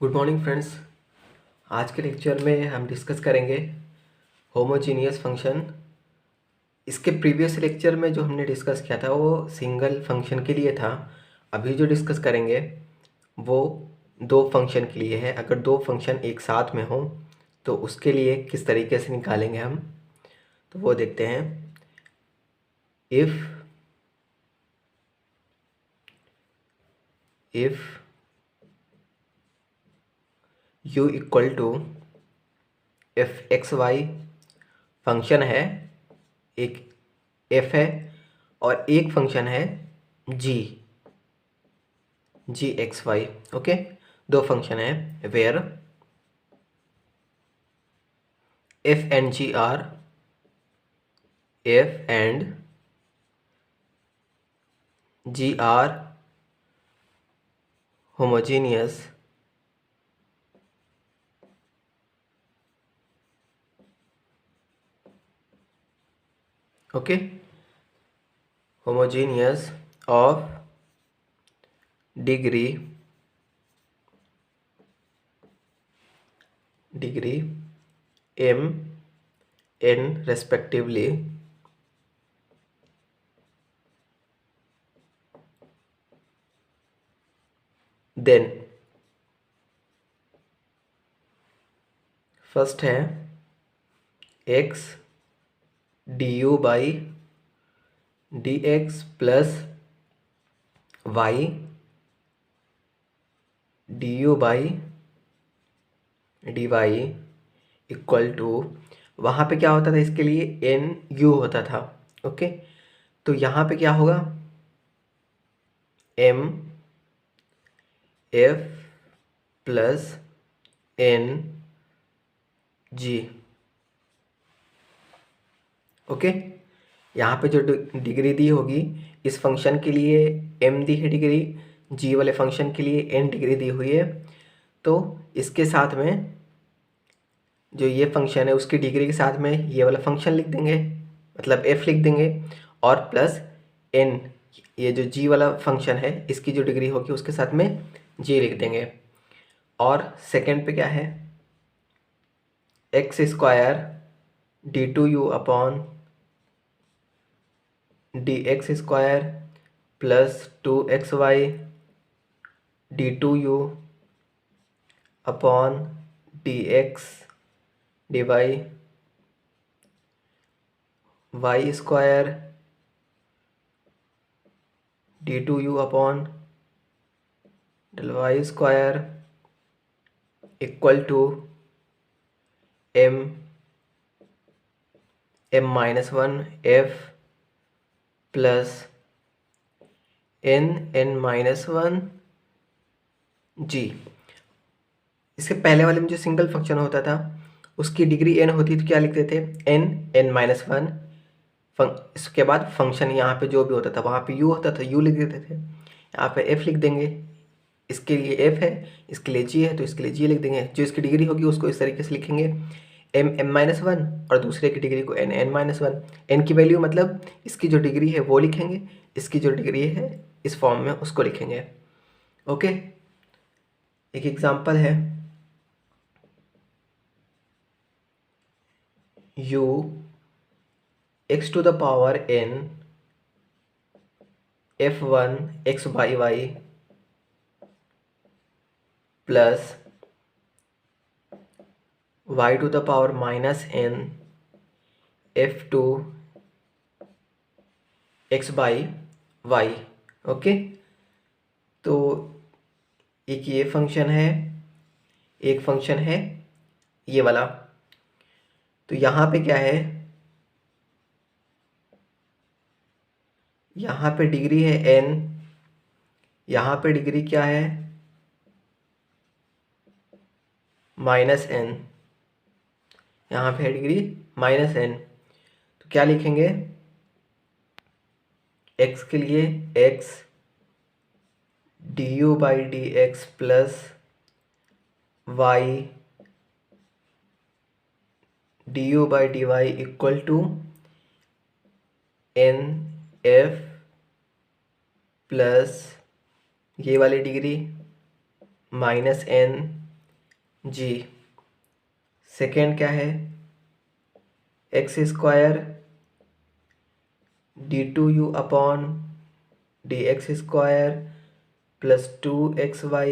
Good morning friends. आज के lecture में हम डिस्कस करेंगे होमोजीनियस फंक्शन। इसके प्रीवियस लेक्चर में जो हमने डिस्कस किया था वो सिंगल फंक्शन के लिए था। अभी जो डिस्कस करेंगे वो दो फंक्शन के लिए है। अगर दो फंक्शन एक साथ में हो तो उसके लिए किस तरीके से निकालेंगे हम, तो वो देखते हैं। If u equal to F X Y function है, एक f है और एक फंक्शन है जी एक्स वाई। ओके, दो फंक्शन है where f and g are f and g are homogeneous okay, homogeneous of degree m n respectively, then first है x du by D X plus Y D U by D Y equal to, वहाँ पे क्या होता था, इसके लिए N you होता था। ओके, तो यहाँ पे क्या होगा, M F plus N G. Okay, यहाँ पे जो डिग्री दी होगी इस फंक्शन के लिए m दी है डिग्री, g वाले फंक्शन के लिए n डिग्री दी हुई है। तो इसके साथ में जो ये फंक्शन है उसकी डिग्री के साथ में ये वाला फंक्शन लिख देंगे, मतलब f लिख देंगे, और प्लस n, ये जो g वाला फंक्शन है इसकी जो डिग्री होगी उसके साथ में g लिख देंगे। और सेकंड पे क्या है, X square D two U upon D X square plus two X Y D two U upon D X D Y Y square D two U upon del Y square equal to M minus one F plus N minus one G. इसके पहले वाले में जो single function होता था उसकी degree n होती तो क्या लिखते थे, एन माइनस वन। इसके बाद फंक्शन यहाँ पे जो भी होता था वहाँ पे u होता था, u लिख देते थे। यहाँ पे f लिख देंगे, इसके लिए f है, इसके लिए g है तो इसके लिए g लिख देंगे। जो इसकी डिग्री होगी उसको इस तरीके से लिखेंगे, m माइनस वन, और दूसरे की डिग्री को n माइनस वन। n की वैल्यू मतलब इसकी जो डिग्री है वो लिखेंगे, इसकी जो डिग्री है इस फॉर्म में उसको लिखेंगे। ओके, एक एग्जांपल है, u x to the power n f1 x by y plus y to the power minus n f2 x by y। Okay, तो एक ये फंक्शन है, एक फंक्शन है ये वाला। तो यहाँ पे क्या है, यहाँ पे डिग्री है n, यहाँ पे डिग्री क्या है माइनस n, यहाँ पे है डिग्री माइनस n। तो क्या लिखेंगे, x के लिए x D U by D X plus Y D U by D Y equal to N F plus ये वाली degree minus N G. Second क्या है, X square d2u upon D X square plus 2xy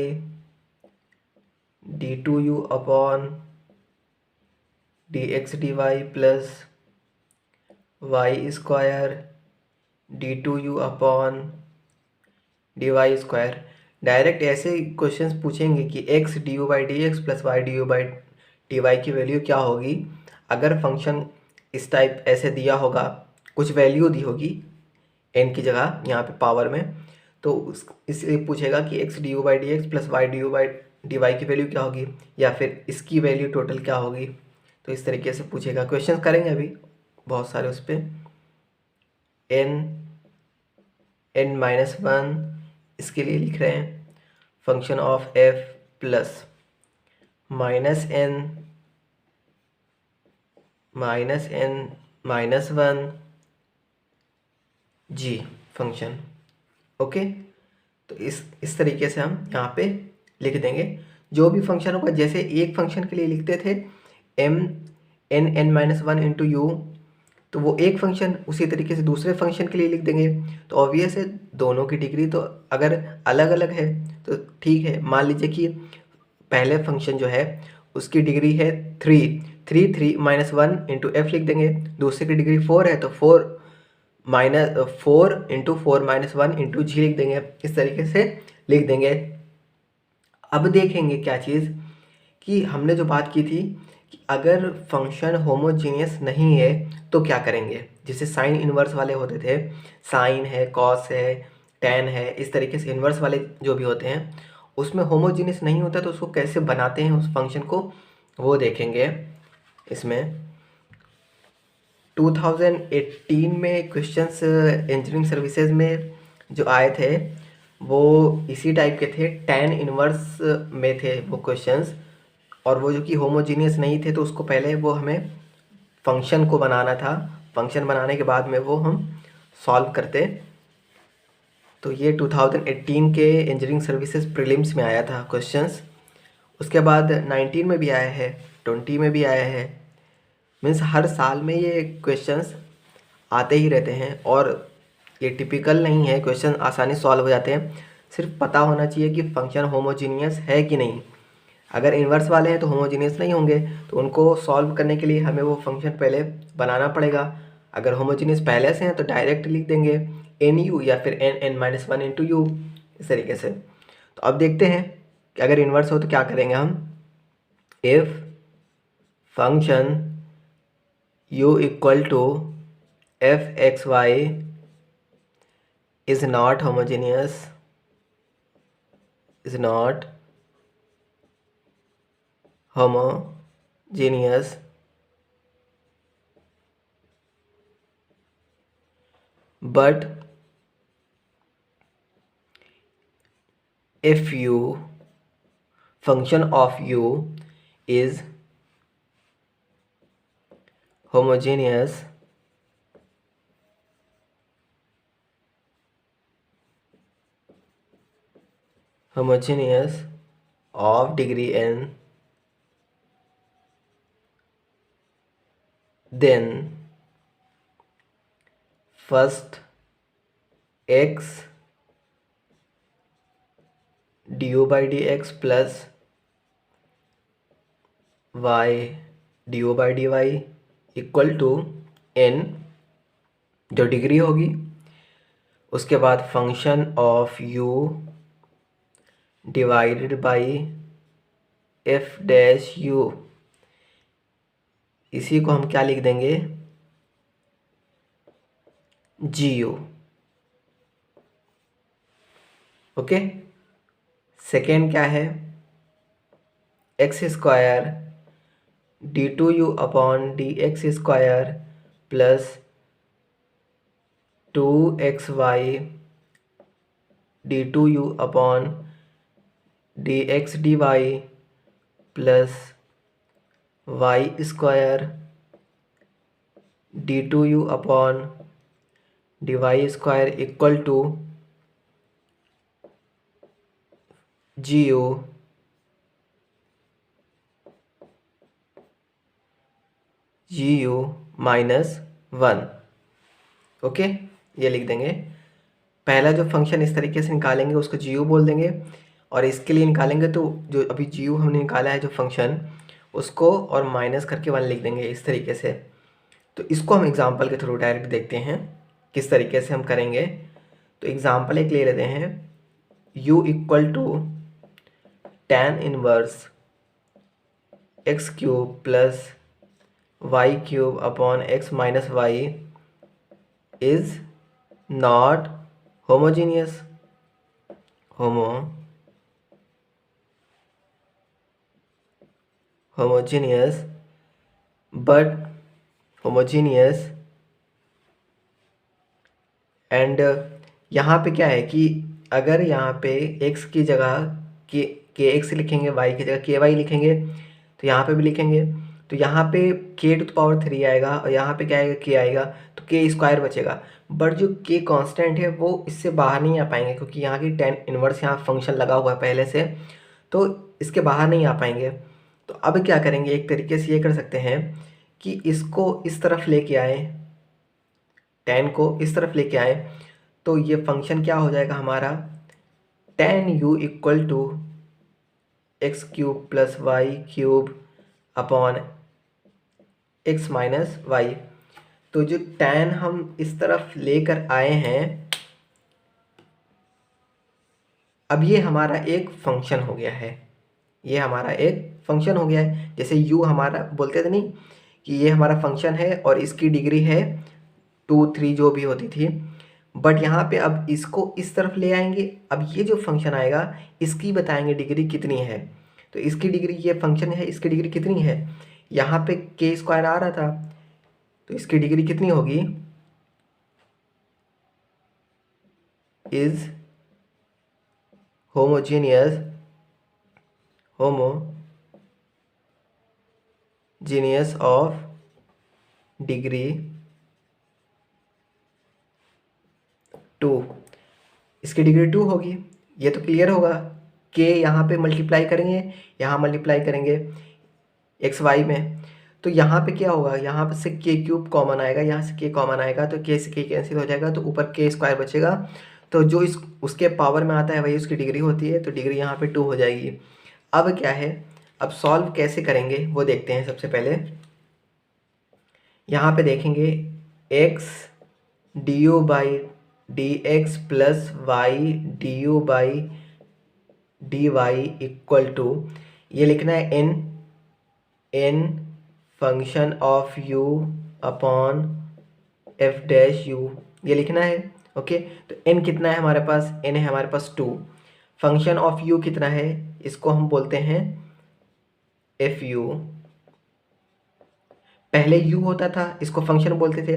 d2u upon D X D Y plus Y square d2u upon D Y square. Direct ऐसे questions पूछेंगे कि x D U by D X plus Y D U by D Y की value क्या होगी अगर function इस type ऐसे दिया होगा, कुछ वैल्यू दी होगी n की जगह यहाँ पे पावर में, तो इसलिए पूछेगा कि x D U by D X plus Y D U by D Y की वैल्यू क्या होगी, या फिर इसकी वैल्यू टोटल क्या होगी। तो इस तरीके से पूछेगा। क्वेश्चन करेंगे अभी बहुत सारे उस पर। n-1 इसके लिए लिख रहे हैं function of f plus -n -1 g function. Okay, तो इस तरीके से हम यहाँ पे लिख देंगे जो भी फंक्शन होगा। जैसे एक फंक्शन के लिए लिखते थे n-1 इंटू यू, तो वो एक फंक्शन उसी तरीके से दूसरे फंक्शन के लिए लिख देंगे। तो ऑब्वियस है दोनों की डिग्री तो अगर अलग अलग है तो ठीक है। मान लीजिए कि पहले फंक्शन जो है उसकी डिग्री है 3 -1 इंटू एफ लिख देंगे। दूसरे की डिग्री 4 है तो 4 इंटू 4-1 इंटू जी लिख देंगे। इस तरीके से लिख देंगे। अब देखेंगे क्या चीज़ कि हमने जो बात की थी कि अगर फंक्शन होमोजीनियस नहीं है तो क्या करेंगे। जैसे साइन इनवर्स वाले होते थे, साइन है, कॉस है, टेन है, इस तरीके से इनवर्स वाले जो भी होते हैं उसमें होमोजीनियस नहीं होता तो उसको कैसे बनाते हैं उस फंक्शन को, वो देखेंगे। इसमें 2018 में क्वेश्चंस इंजीनियरिंग सर्विसेज में जो आए थे वो इसी टाइप के थे, टेन इनवर्स में थे वो क्वेश्चंस। और वो जो कि होमोजीनियस नहीं थे तो उसको पहले वो हमें फंक्शन को बनाना था, फंक्शन बनाने के बाद में वो हम सॉल्व करते। तो ये 2018 के इंजीनियरिंग सर्विसेज प्रीलिम्स में आया था क्वेश्चंस। उसके बाद 19 में भी आया है, 20 में भी आया है। मीन्स हर साल में ये क्वेश्चंस आते ही रहते हैं और ये टिपिकल नहीं है, क्वेश्चन आसानी सॉल्व हो जाते हैं। सिर्फ पता होना चाहिए कि फंक्शन होमोजीनियस है कि नहीं। अगर इन्वर्स वाले हैं तो होमोजीनियस नहीं होंगे, तो उनको सॉल्व करने के लिए हमें वो फंक्शन पहले बनाना पड़ेगा। अगर होमोजीनियस पहले से हैं तो डायरेक्ट लिख देंगे एन यू या फिर n-1 इंटू यू, इस तरीके से। तो अब देखते हैं कि अगर इन्वर्स हो तो क्या करेंगे हम। If function u equal to F X Y is not homogeneous, is not homogeneous but if u function of u is homogeneous of degree n, then first x du by dx plus y du by dy equal to n जो degree होगी। उसके बाद function of u divided by F dash U, इसी को हम क्या लिख देंगे, जी यू। ओके, सेकेंड क्या है, X square D two U upon D X square plus 2xy D two U upon D X D Y plus Y square D two U upon D Y square equal to G U G U minus one. Okay, ये लिख देंगे। पहला जो function इस तरीके से निकालेंगे उसको जी यू बोल देंगे, और इसके लिए निकालेंगे तो जो अभी जी यू हमने निकाला है जो फंक्शन, उसको और माइनस करके वन लिख देंगे इस तरीके से। तो इसको हम एग्जांपल के थ्रू डायरेक्ट देखते हैं किस तरीके से हम करेंगे। तो एग्जांपल एक ले लेते हैं, u equal to tan inverse X cube plus Y cube upon X minus Y is not homogeneous. Homogeneous but homogeneous and यहाँ पे क्या है कि अगर यहाँ पे x की जगह के एक्स लिखेंगे, y की जगह के वाई लिखेंगे, तो यहाँ पे भी लिखेंगे, तो यहाँ पे k टू द पावर 3 आएगा और यहाँ पे क्या आएगा, k आएगा, तो k स्क्वायर बचेगा। बट जो k कांस्टेंट है वो इससे बाहर नहीं आ पाएंगे, क्योंकि यहाँ की tan इनवर्स यहाँ फंक्शन लगा हुआ है पहले से, तो इसके बाहर नहीं आ पाएंगे। तो अब क्या करेंगे, एक तरीके से ये कर सकते हैं कि इसको इस तरफ लेके आए, tan को इस तरफ लेके आए, तो ये फंक्शन क्या हो जाएगा हमारा, tan u equal to X cube plus Y cube upon X minus Y. तो जो tan हम इस तरफ लेकर आए हैं, अब ये हमारा एक फंक्शन हो गया है, ये हमारा एक फंक्शन हो गया है। जैसे u हमारा बोलते थे नहीं कि ये हमारा फंक्शन है और इसकी डिग्री है 2 3 जो भी होती थी, बट यहाँ पे अब इसको इस तरफ ले आएंगे। अब ये जो फंक्शन आएगा इसकी बताएंगे डिग्री कितनी है। तो इसकी डिग्री, ये फंक्शन है, इसकी डिग्री कितनी है, यहाँ पे के स्क्वायर आ रहा था, तो इसकी डिग्री कितनी होगी, इज होमोजीनियस ऑफ डिग्री 2। इसकी डिग्री 2 होगी, ये तो क्लियर होगा। के यहाँ पे मल्टीप्लाई करेंगे, यहाँ मल्टीप्लाई करेंगे एक्स वाई में, तो यहाँ पे क्या होगा, यहाँ पे से के क्यूब कॉमन आएगा, यहाँ से के कॉमन आएगा, तो के से के कैंसिल हो जाएगा, तो ऊपर के स्क्वायर बचेगा। तो जो इस उसके पावर में आता है वही उसकी डिग्री होती है, तो डिग्री यहाँ पे 2 हो जाएगी। अब क्या है, अब सॉल्व कैसे करेंगे वो देखते हैं। सबसे पहले यहाँ पे देखेंगे x D U by D X plus Y D U by D Y equal to, ये लिखना है n function of u upon F dash U, ये लिखना है। ओके, तो n कितना है हमारे पास, n है हमारे पास 2। फंक्शन ऑफ u कितना है, इसको हम बोलते हैं एफ यू। पहले u होता था, इसको फंक्शन बोलते थे।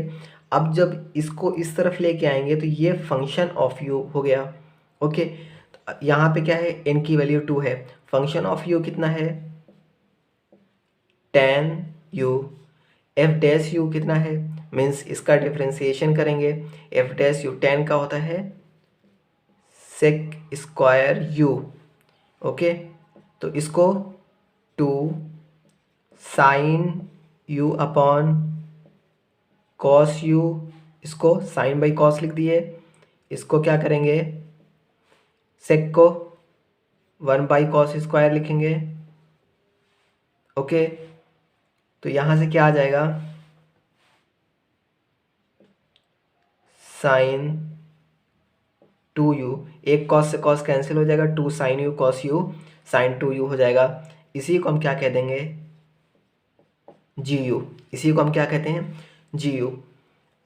अब जब इसको इस तरफ लेके आएंगे तो ये फंक्शन ऑफ u हो गया। ओके, तो यहाँ पे क्या है, n की वैल्यू 2 है, फंक्शन ऑफ u कितना है, tan u। F dash you कितना है, मीन्स इसका डिफ्रेंसिएशन करेंगे, एफ डैश यू tan का होता है सेक स्क्वायर यू। ओके, तो इसको 2 sine U upon cos U, इसको साइन बाई कॉस लिख दिए। इसको क्या करेंगे, सेक को 1 बाई कॉस स्क्वायर लिखेंगे। ओके, तो यहाँ से क्या आ जाएगा, साइन 2u, एक कॉस से कॉस कैंसिल हो जाएगा, 2 sine U cos U, sine 2u हो जाएगा। इसी को हम क्या कह देंगे, जी यू। इसी को हम क्या कहते हैं, जी यू।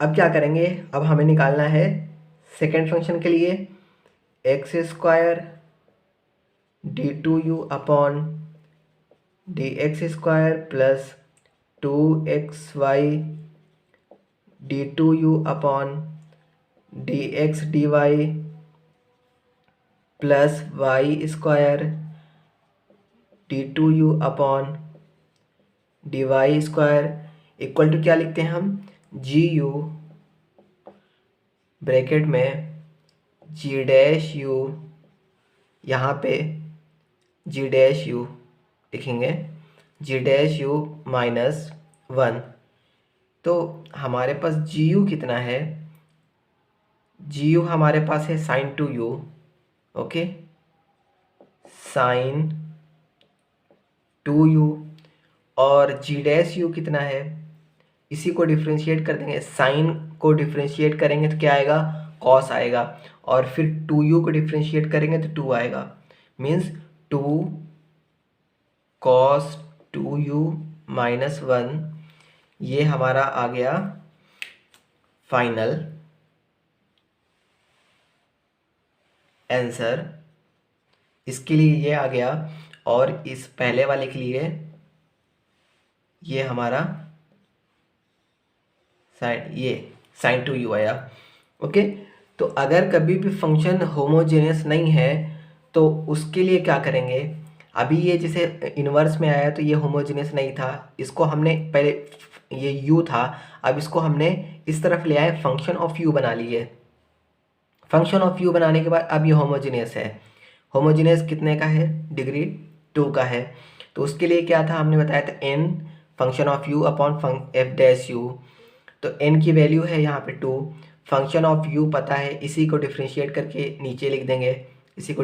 अब क्या करेंगे, अब हमें निकालना है सेकेंड फंक्शन के लिए X square D 2u upon D X square plus 2xy D 2u upon D X D Y plus Y square D 2u upon D Y square equal to क्या लिखते हैं हम, जी यू ब्रैकेट में जी dash you, यहाँ पे जी dash you लिखेंगे, जी dash you minus 1। तो हमारे पास जी यू कितना है, जी यू हमारे पास है sign 2u, okay, sign 2u, और जी डैश यू कितना है, इसी को डिफ्रेंशिएट कर देंगे, साइन को डिफ्रेंशिएट करेंगे तो क्या आएगा, कॉस आएगा, और फिर 2u को डिफ्रेंशिएट करेंगे तो 2 आएगा, मीन्स 2 कॉस 2u माइनस 1, ये हमारा आ गया फाइनल आंसर। इसके लिए ये आ गया, और इस पहले वाले के लिए ये हमारा साइन 2u आया, ओके। तो अगर कभी भी फंक्शन होमोजेनियस नहीं है तो उसके लिए क्या करेंगे, अभी ये जैसे इन्वर्स में आया तो ये होमोजेनियस नहीं था, इसको हमने पहले, ये u था, अब इसको हमने इस तरफ ले आए, फंक्शन ऑफ u बना लिए, फंक्शन ऑफ u बनाने के बाद अब ये होमोजेनियस है, होमोजेनियस कितने का है, डिग्री 2 का है। तो उसके लिए क्या था, हमने बताया था n function of u upon f dash u, तो n की वैल्यू है यहाँ पे 2, फंक्शन ऑफ u पता है, इसी को डिफ्रेंशिएट करके नीचे लिख देंगे, इसी को